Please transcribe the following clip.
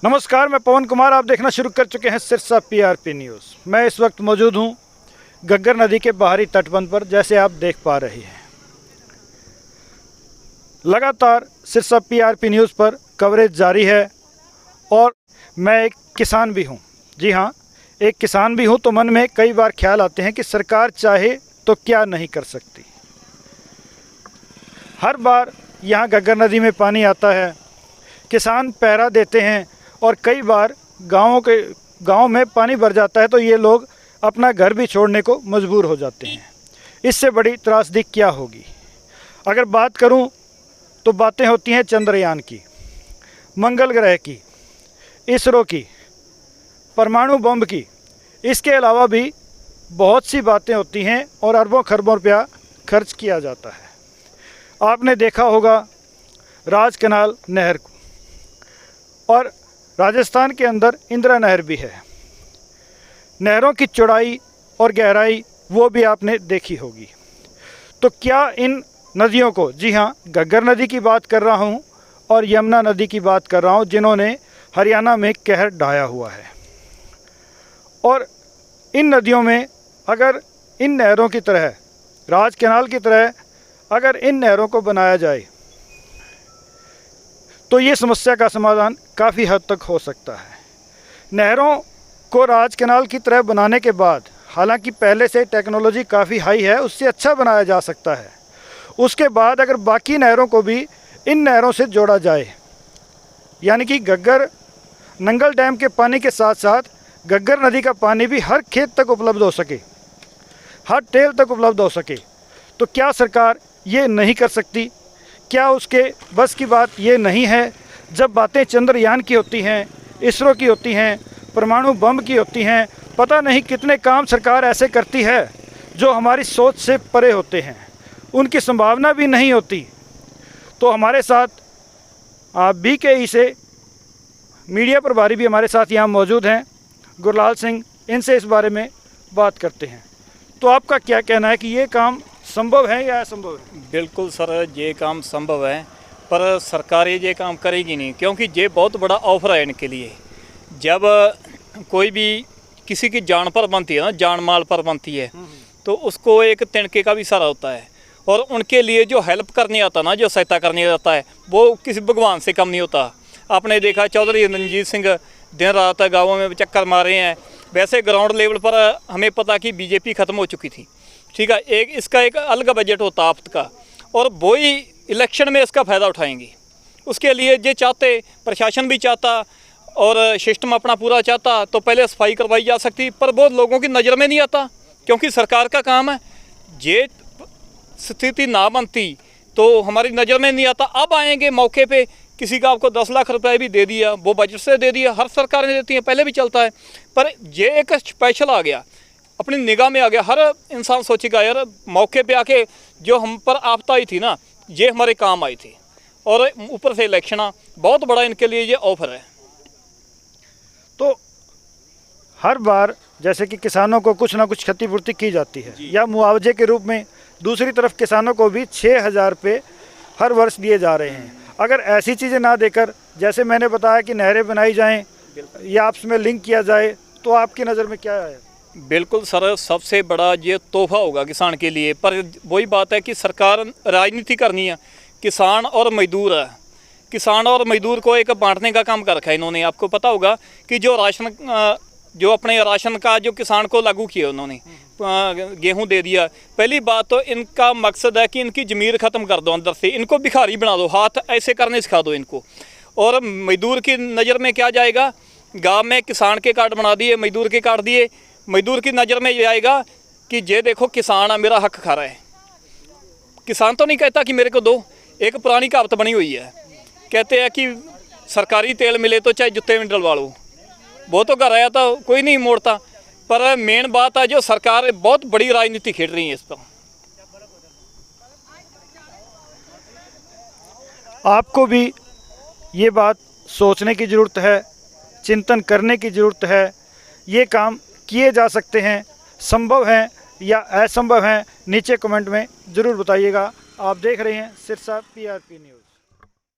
नमस्कार, मैं पवन कुमार। आप देखना शुरू कर चुके हैं सिरसा पीआरपी न्यूज़। मैं इस वक्त मौजूद हूं घग्गर नदी के बाहरी तटबंध पर। जैसे आप देख पा रहे हैं, लगातार सिरसा पीआरपी न्यूज़ पर कवरेज जारी है और मैं एक किसान भी हूं। जी हां, एक किसान भी हूं, तो मन में कई बार ख्याल आते हैं कि सरकार चाहे तो क्या नहीं कर सकती। हर बार यहां घग्गर नदी में पानी आता है, किसान पहरा देते हैं और कई बार गाँव में पानी भर जाता है तो ये लोग अपना घर भी छोड़ने को मजबूर हो जाते हैं। इससे बड़ी त्रासदी क्या होगी। अगर बात करूं तो बातें होती हैं चंद्रयान की, मंगल ग्रह की, इसरो की, परमाणु बम की। इसके अलावा भी बहुत सी बातें होती हैं और अरबों खरबों रुपया खर्च किया जाता है। आपने देखा होगा राज कैनाल नहर को, और राजस्थान के अंदर इंदिरा नहर भी है। नहरों की चौड़ाई और गहराई वो भी आपने देखी होगी। तो क्या इन नदियों को, जी हाँ, घग्गर नदी की बात कर रहा हूँ और यमुना नदी की बात कर रहा हूँ, जिन्होंने हरियाणा में कहर ढाया हुआ है। और इन नदियों में अगर इन नहरों की तरह, राज कैनाल की तरह अगर इन नहरों को बनाया जाए तो ये समस्या का समाधान काफ़ी हद तक हो सकता है। नहरों को राज कैनाल की तरह बनाने के बाद, हालांकि पहले से टेक्नोलॉजी काफ़ी हाई है, उससे अच्छा बनाया जा सकता है। उसके बाद अगर बाकी नहरों को भी इन नहरों से जोड़ा जाए, यानी कि घग्गर नंगल डैम के पानी के साथ साथ घग्गर नदी का पानी भी हर खेत तक उपलब्ध हो सके, हर टेल तक उपलब्ध हो सके, तो क्या सरकार ये नहीं कर सकती? क्या उसके बस की बात ये नहीं है? जब बातें चंद्रयान की होती हैं, इसरो की होती हैं, परमाणु बम की होती हैं, पता नहीं कितने काम सरकार ऐसे करती है जो हमारी सोच से परे होते हैं, उनकी संभावना भी नहीं होती। तो हमारे साथ BKE से मीडिया प्रभारी भी हमारे साथ यहाँ मौजूद हैं, गुरलाल सिंह। इनसे इस बारे में बात करते हैं। तो आपका क्या कहना है कि ये काम संभव है या असंभव है? बिल्कुल सर, ये काम संभव है, पर सरकार ये काम करेगी नहीं, क्योंकि ये बहुत बड़ा ऑफर है इनके लिए। जब कोई भी किसी की जान पर बनती है ना, जान माल पर बनती है, तो उसको एक तिनके का भी सहारा होता है। और उनके लिए जो हेल्प करने आता ना, जो सहायता करने आता है, वो किसी भगवान से कम नहीं होता। आपने देखा चौधरी रणजीत सिंह दिन रात गाँवों में चक्कर मार रहे हैं। वैसे ग्राउंड लेवल पर हमें पता कि बीजेपी ख़त्म हो चुकी थी, ठीक है। इसका एक अलग बजट होता आफ्त का, और वही इलेक्शन में इसका फ़ायदा उठाएंगे। उसके लिए ये चाहते, प्रशासन भी चाहता और सिस्टम अपना पूरा चाहता, तो पहले सफाई करवाई जा सकती, पर वो लोगों की नज़र में नहीं आता, क्योंकि सरकार का काम है। ये स्थिति ना बनती तो हमारी नज़र में नहीं आता। अब आएंगे मौके पे, किसी का आपको 10 लाख रुपए भी दे दिया, वो बजट से दे दिया, हर सरकार ने देती है, पहले भी चलता है। पर ये एक स्पेशल आ गया, अपनी निगाह में आ गया। हर इंसान सोचेगा यार, मौके पे आके जो हम पर आपदा आई थी ना, ये हमारे काम आई थी, और ऊपर से इलेक्शन, बहुत बड़ा इनके लिए ये ऑफर है। तो हर बार जैसे कि किसानों को कुछ ना कुछ क्षतिपूर्ति की जाती है या मुआवजे के रूप में, दूसरी तरफ किसानों को भी 6,000 रुपये हर वर्ष दिए जा रहे हैं। अगर ऐसी चीज़ें ना देकर, जैसे मैंने बताया कि नहरें बनाई जाएं या आपस में लिंक किया जाए, तो आपकी नज़र में क्या है? बिल्कुल सर, सबसे बड़ा ये तोहफा होगा किसान के लिए। पर वही बात है कि सरकार राजनीति करनी है, किसान और मजदूर है। किसान और मजदूर को एक बांटने का काम कर रखा है इन्होंने। आपको पता होगा कि जो अपने राशन का जो किसान को लागू किया उन्होंने, गेहूं दे दिया। पहली बात तो इनका मकसद है कि इनकी ज़मीर ख़त्म कर दो, अंदर से इनको भिखारी बना दो, हाथ ऐसे करने सिखा दो इनको। और मजदूर की नज़र में क्या जाएगा? गाँव में किसान के कार्ड बना दिए, मजदूर के काट दिए। मजदूर की नज़र में ये आएगा कि ये देखो किसान है, मेरा हक खा रहा है। किसान तो नहीं कहता कि मेरे को दो। एक पुरानी कहावत बनी हुई है, कहते हैं कि सरकारी तेल मिले तो चाहे जूते में डलवा लो। वो तो घर आया था, कोई नहीं मोड़ता। पर मेन बात है, जो सरकार बहुत बड़ी राजनीति खेल रही है इस पर। आपको भी ये बात सोचने की ज़रूरत है, चिंतन करने की ज़रूरत है। ये काम किए जा सकते हैं, संभव हैं या असंभव हैं, नीचे कमेंट में ज़रूर बताइएगा। आप देख रहे हैं सिरसा पीआरपी न्यूज़।